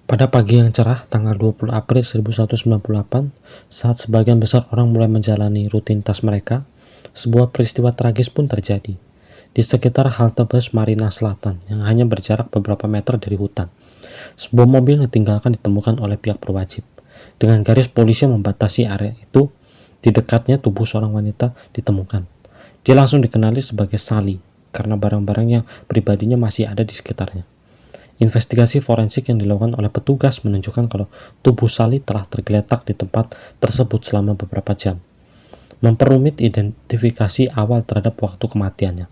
Pada pagi yang cerah, tanggal 20 April 1198, saat sebagian besar orang mulai menjalani rutinitas mereka, sebuah peristiwa tragis pun terjadi. Di sekitar halte bus Marina Selatan, yang hanya berjarak beberapa meter dari hutan, sebuah mobil ditinggalkan ditemukan oleh pihak berwajib. Dengan garis polisi yang membatasi area itu, di dekatnya tubuh seorang wanita ditemukan. Dia langsung dikenali sebagai Sally, karena barang-barangnya pribadinya masih ada di sekitarnya. Investigasi forensik yang dilakukan oleh petugas menunjukkan kalau tubuh Sally telah tergeletak di tempat tersebut selama beberapa jam, memperumit identifikasi awal terhadap waktu kematiannya.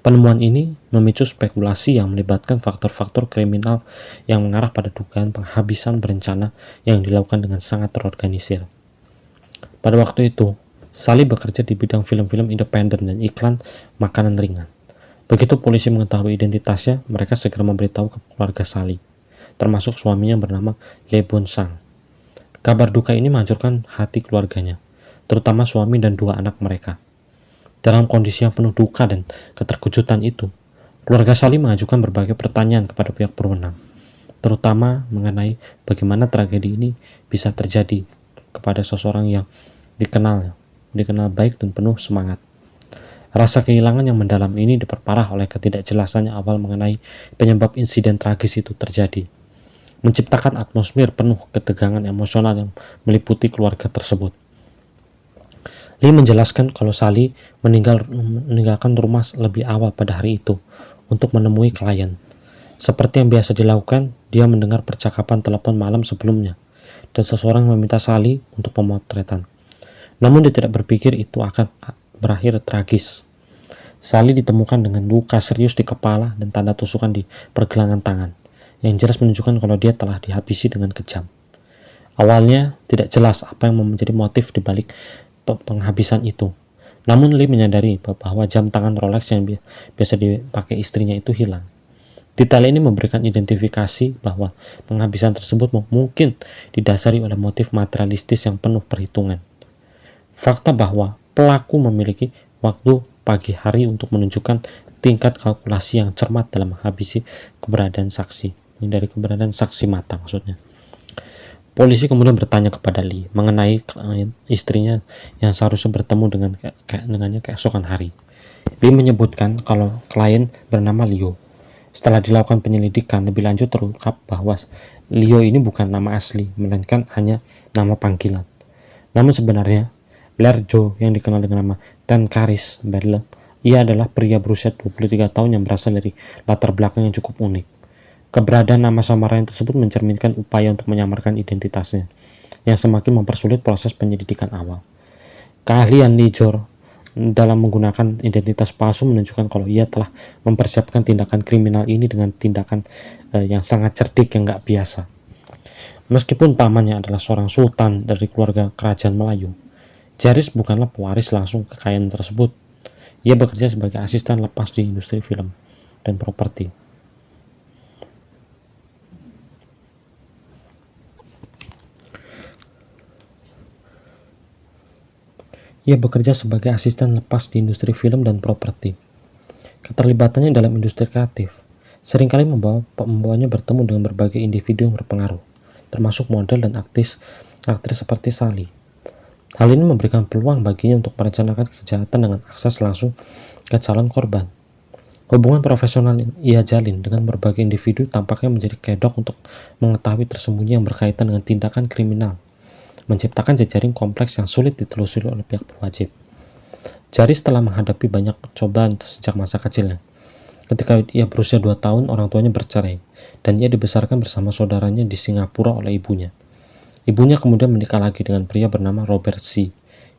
Penemuan ini memicu spekulasi yang melibatkan faktor-faktor kriminal yang mengarah pada dugaan penghabisan berencana yang dilakukan dengan sangat terorganisir. Pada waktu itu, Sally bekerja di bidang film-film independen dan iklan makanan ringan. Begitu polisi mengetahui identitasnya, mereka segera memberitahu ke keluarga Sally, termasuk suaminya bernama Lee Bon Sang. Kabar duka ini menghancurkan hati keluarganya, terutama suami dan dua anak mereka. Dalam kondisi yang penuh duka dan keterkejutan itu, keluarga Sally mengajukan berbagai pertanyaan kepada pihak berwenang, terutama mengenai bagaimana tragedi ini bisa terjadi kepada seseorang yang dikenal baik dan penuh semangat. Rasa kehilangan yang mendalam ini diperparah oleh ketidakjelasannya awal mengenai penyebab insiden tragis itu terjadi, menciptakan atmosfer penuh ketegangan emosional yang meliputi keluarga tersebut. Lee menjelaskan kalau Sally meninggalkan rumah lebih awal pada hari itu untuk menemui klien. Seperti yang biasa dilakukan, dia mendengar percakapan telepon malam sebelumnya, dan seseorang meminta Sally untuk pemotretan. Namun dia tidak berpikir itu akan berakhir tragis. Sally ditemukan dengan luka serius di kepala dan tanda tusukan di pergelangan tangan, yang jelas menunjukkan kalau dia telah dihabisi dengan kejam. Awalnya tidak jelas apa yang menjadi motif di balik penghabisan itu. Namun Lee menyadari bahwa jam tangan Rolex yang biasa dipakai istrinya itu hilang. Detail ini memberikan identifikasi bahwa penghabisan tersebut mungkin didasari oleh motif materialistis yang penuh perhitungan. Fakta bahwa pelaku memiliki waktu pagi hari untuk menunjukkan tingkat kalkulasi yang cermat dalam menghabisi keberadaan saksi, menghindari keberadaan saksi mata maksudnya. Polisi kemudian bertanya kepada Lee mengenai istrinya yang seharusnya bertemu dengannya keesokan hari. Lee menyebutkan kalau klien bernama Leo. Setelah dilakukan penyelidikan lebih lanjut terungkap bahwa Leo ini bukan nama asli, melainkan hanya nama panggilan. Namun sebenarnya Blair Joe yang dikenal dengan nama Dan Caris Badle, ia adalah pria berusia 23 tahun yang berasal dari latar belakang yang cukup unik. Keberadaan nama samaran tersebut mencerminkan upaya untuk menyamarkan identitasnya, yang semakin mempersulit proses penyelidikan awal. Keahlian Lee Jor dalam menggunakan identitas palsu menunjukkan kalau ia telah mempersiapkan tindakan kriminal ini dengan tindakan yang sangat cerdik yang nggak biasa. Meskipun pamannya adalah seorang sultan dari keluarga kerajaan Melayu, Jaris bukanlah pewaris langsung kekayaan tersebut. Ia bekerja sebagai asisten lepas di industri film dan properti. Keterlibatannya dalam industri kreatif seringkali membawanya bertemu dengan berbagai individu yang berpengaruh, termasuk model dan aktris seperti Sally. Hal ini memberikan peluang baginya untuk merencanakan kejahatan dengan akses langsung ke calon korban. Hubungan profesional yang ia jalin dengan berbagai individu tampaknya menjadi kedok untuk mengetahui tersembunyi yang berkaitan dengan tindakan kriminal, menciptakan jejaring kompleks yang sulit ditelusuri oleh pihak berwajib. Jaris telah menghadapi banyak cobaan sejak masa kecilnya. Ketika ia berusia 2 tahun, orang tuanya bercerai, dan ia dibesarkan bersama saudaranya di Singapura oleh ibunya. Ibunya kemudian menikah lagi dengan pria bernama Robert C.,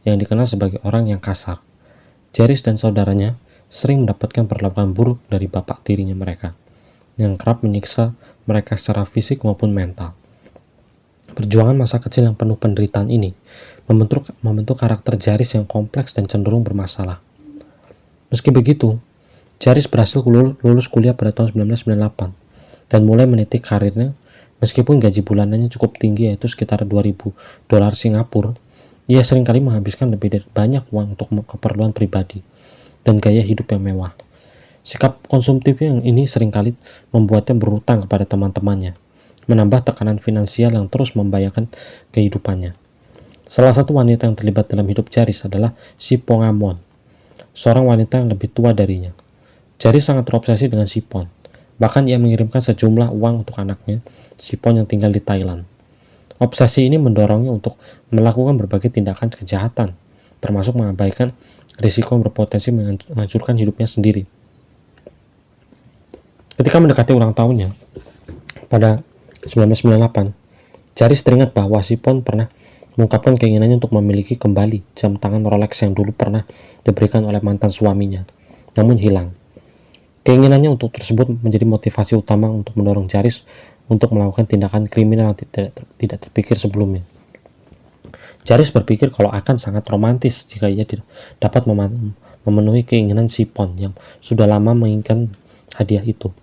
yang dikenal sebagai orang yang kasar. Jaris dan saudaranya sering mendapatkan perlakuan buruk dari bapak tirinya mereka, yang kerap menyiksa mereka secara fisik maupun mental. Perjuangan masa kecil yang penuh penderitaan ini membentuk karakter Jaris yang kompleks dan cenderung bermasalah. Meski begitu, Jaris berhasil lulus kuliah pada tahun 1998 dan mulai meniti karirnya. Meskipun gaji bulanannya cukup tinggi, yaitu sekitar 2.000 dolar Singapura, ia seringkali menghabiskan lebih banyak uang untuk keperluan pribadi dan gaya hidup yang mewah. Sikap konsumtif yang ini seringkali membuatnya berutang kepada teman-temannya, menambah tekanan finansial yang terus membahayakan kehidupannya. Salah satu wanita yang terlibat dalam hidup Jaris adalah Sipon Amon, seorang wanita yang lebih tua darinya. Jaris sangat terobsesi dengan Sipon. Bahkan ia mengirimkan sejumlah uang untuk anaknya, Sipon yang tinggal di Thailand. Obsesi ini mendorongnya untuk melakukan berbagai tindakan kejahatan, termasuk mengabaikan risiko berpotensi menghancurkan hidupnya sendiri. Ketika mendekati ulang tahunnya, pada 1998, Jaris teringat bahwa Sipon pernah mengungkapkan keinginannya untuk memiliki kembali jam tangan Rolex yang dulu pernah diberikan oleh mantan suaminya, namun hilang. Keinginannya untuk tersebut menjadi motivasi utama untuk mendorong Jaris untuk melakukan tindakan kriminal yang tidak terpikir sebelumnya. Jaris berpikir kalau akan sangat romantis jika ia dapat memenuhi keinginan Sipon yang sudah lama menginginkan hadiah itu.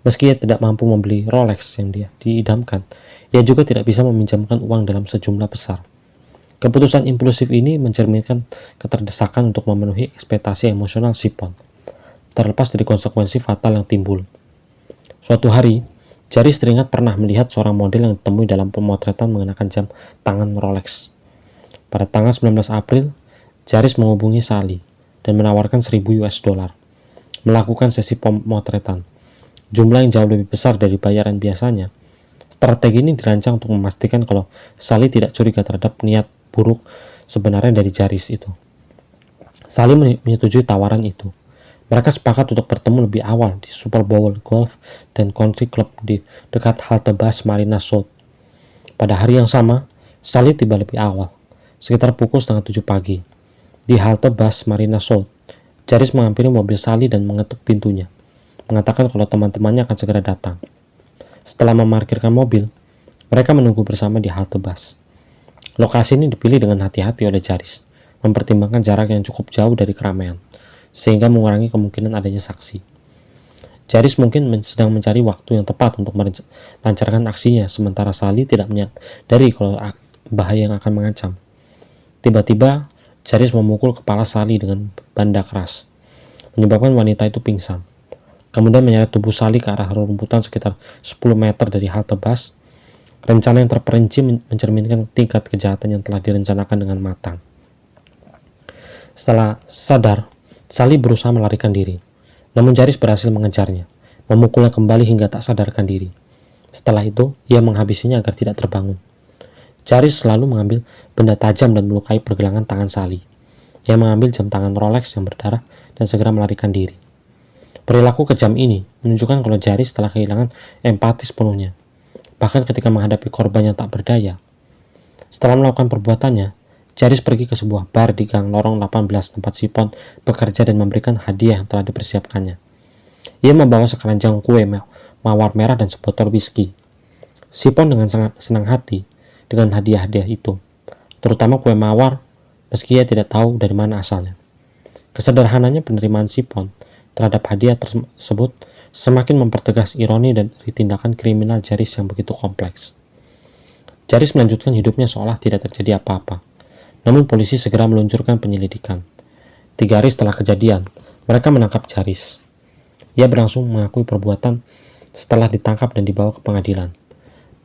Meski ia tidak mampu membeli Rolex yang dia diidamkan, ia juga tidak bisa meminjamkan uang dalam sejumlah besar. Keputusan impulsif ini mencerminkan keterdesakan untuk memenuhi ekspektasi emosional Sipon, terlepas dari konsekuensi fatal yang timbul. Suatu hari, Jaris teringat pernah melihat seorang model yang ditemui dalam pemotretan mengenakan jam tangan Rolex. Pada tanggal 19 April, Jaris menghubungi Sally dan menawarkan $1.000 melakukan sesi pemotretan, jumlah yang jauh lebih besar dari bayaran biasanya. Strategi ini dirancang untuk memastikan kalau Sally tidak curiga terhadap niat buruk sebenarnya dari Jaris itu. Sally menyetujui tawaran itu. Mereka sepakat untuk bertemu lebih awal di Super Bowl Golf dan Country Club di dekat halte bus Marina South. Pada hari yang sama, Sally tiba lebih awal, sekitar pukul 6:30 pagi. Di halte bus Marina South, Jaris menghampiri mobil Sally dan mengetuk pintunya, mengatakan kalau teman-temannya akan segera datang. Setelah memarkirkan mobil, mereka menunggu bersama di halte bus. Lokasi ini dipilih dengan hati-hati oleh Jaris, mempertimbangkan jarak yang cukup jauh dari keramaian, sehingga mengurangi kemungkinan adanya saksi. Jaris mungkin sedang mencari waktu yang tepat untuk melancarkan aksinya, sementara Sally tidak menyadari kalau bahaya yang akan mengancam. Tiba-tiba, Jaris memukul kepala Sally dengan benda keras, menyebabkan wanita itu pingsan. Kemudian menyeret tubuh Sally ke arah rumputan sekitar 10 meter dari halte bus. Rencana yang terperinci mencerminkan tingkat kejahatan yang telah direncanakan dengan matang. Setelah sadar, Sally berusaha melarikan diri, namun Jaris berhasil mengejarnya, memukulnya kembali hingga tak sadarkan diri. Setelah itu, ia menghabisinya agar tidak terbangun. Jaris selalu mengambil benda tajam dan melukai pergelangan tangan Sally. Ia mengambil jam tangan Rolex yang berdarah dan segera melarikan diri. Perilaku kejam ini menunjukkan kalau Jaris telah kehilangan empati sepenuhnya, bahkan ketika menghadapi korban yang tak berdaya. Setelah melakukan perbuatannya, Jaris pergi ke sebuah bar di Gang Lorong 18 tempat Sipon bekerja dan memberikan hadiah yang telah dipersiapkannya. Ia membawa sekeranjang kue mawar merah dan sebotol whisky. Sipon dengan sangat senang hati dengan hadiah-hadiah itu, terutama kue mawar, meski ia tidak tahu dari mana asalnya. Kesederhananya penerimaan Sipon terhadap hadiah tersebut semakin mempertegas ironi dan tindakan kriminal Jaris yang begitu kompleks. Jaris melanjutkan hidupnya seolah tidak terjadi apa-apa. Namun polisi segera meluncurkan penyelidikan. 3 hari setelah kejadian, mereka menangkap Jaris. Ia berlangsung mengakui perbuatan setelah ditangkap dan dibawa ke pengadilan.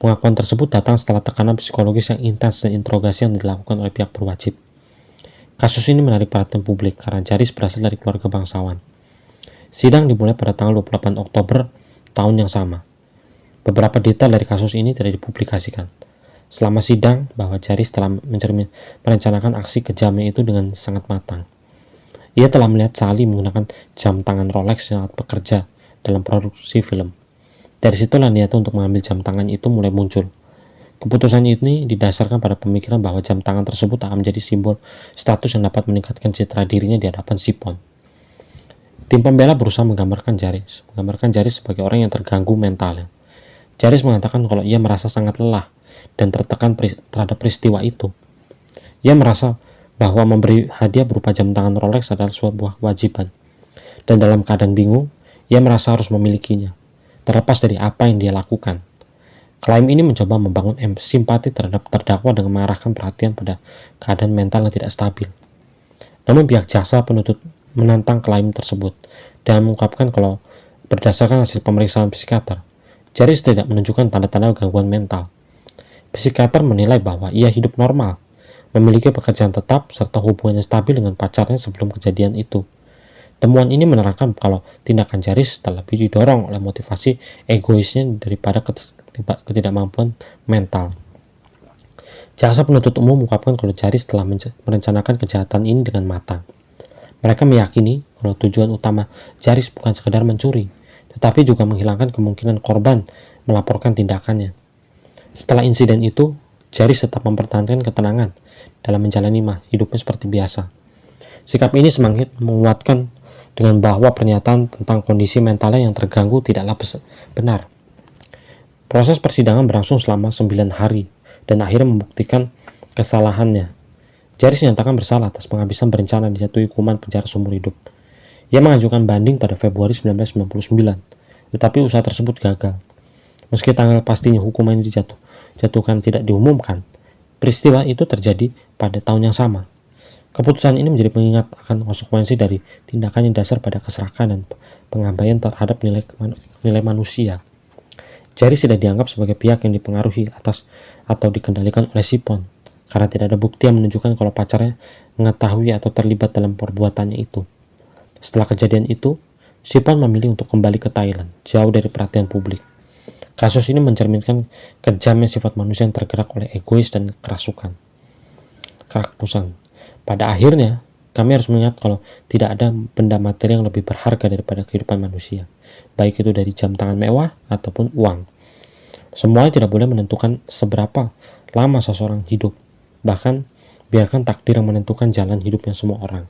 Pengakuan tersebut datang setelah tekanan psikologis yang intens dan interogasi yang dilakukan oleh pihak berwajib. Kasus ini menarik perhatian publik karena Jaris berasal dari keluarga bangsawan. Sidang dimulai pada tanggal 28 Oktober tahun yang sama. Beberapa detail dari kasus ini tidak dipublikasikan. Selama sidang, bahwa Jaris telah merencanakan aksi kejamnya itu dengan sangat matang. Ia telah melihat Sally menggunakan jam tangan Rolex yang bekerja dalam produksi film. Dari situlah niatnya untuk mengambil jam tangan itu mulai muncul. Keputusan ini didasarkan pada pemikiran bahwa jam tangan tersebut akan menjadi simbol status yang dapat meningkatkan citra dirinya di hadapan Sipon. Tim pembela berusaha menggambarkan Jaris sebagai orang yang terganggu mentalnya. Jaris mengatakan kalau ia merasa sangat lelah dan tertekan terhadap peristiwa itu. Ia merasa bahwa memberi hadiah berupa jam tangan Rolex adalah sebuah kewajiban, dan dalam keadaan bingung, ia merasa harus memilikinya, terlepas dari apa yang dia lakukan. Klaim ini mencoba membangun simpati terhadap terdakwa dengan mengarahkan perhatian pada keadaan mental yang tidak stabil. Namun pihak jaksa penuntut menantang klaim tersebut dan mengungkapkan kalau berdasarkan hasil pemeriksaan psikiater, Jaris tidak menunjukkan tanda-tanda gangguan mental. Psikiater menilai bahwa ia hidup normal, memiliki pekerjaan tetap, serta hubungannya stabil dengan pacarnya sebelum kejadian itu. Temuan ini menerangkan kalau tindakan Jaris terlebih didorong oleh motivasi egoisnya daripada ketidakmampuan mental. Jaksa penuntut umum mengungkapkan kalau Jaris telah merencanakan kejahatan ini dengan matang. Mereka meyakini kalau tujuan utama Jaris bukan sekedar mencuri, tetapi juga menghilangkan kemungkinan korban melaporkan tindakannya. Setelah insiden itu, Jaris tetap mempertahankan ketenangan dalam menjalani hidupnya seperti biasa. Sikap ini semakin menguatkan dengan bahwa pernyataan tentang kondisi mentalnya yang terganggu tidaklah benar. Proses persidangan berlangsung selama 9 hari dan akhirnya membuktikan kesalahannya. Jaris dinyatakan bersalah atas penghabisan berencana dijatuhi hukuman penjara seumur hidup. Ia mengajukan banding pada Februari 1999, tetapi usaha tersebut gagal. Meski tanggal pastinya hukuman ini dijatuhkan tidak diumumkan, peristiwa itu terjadi pada tahun yang sama. Keputusan ini menjadi pengingat akan konsekuensi dari tindakan yang dasar pada keserakahan dan pengabaian terhadap nilai manusia. Jaris tidak dianggap sebagai pihak yang dipengaruhi atas atau dikendalikan oleh Sipon, karena tidak ada bukti yang menunjukkan kalau pacarnya mengetahui atau terlibat dalam perbuatannya itu. Setelah kejadian itu, Sipon memilih untuk kembali ke Thailand, jauh dari perhatian publik. Kasus ini mencerminkan kejamnya sifat manusia yang tergerak oleh egois dan kerasukan. Pada akhirnya, kami harus mengingat kalau tidak ada benda materi yang lebih berharga daripada kehidupan manusia, baik itu dari jam tangan mewah ataupun uang. Semuanya tidak boleh menentukan seberapa lama seseorang hidup, bahkan biarkan takdir yang menentukan jalan hidupnya semua orang.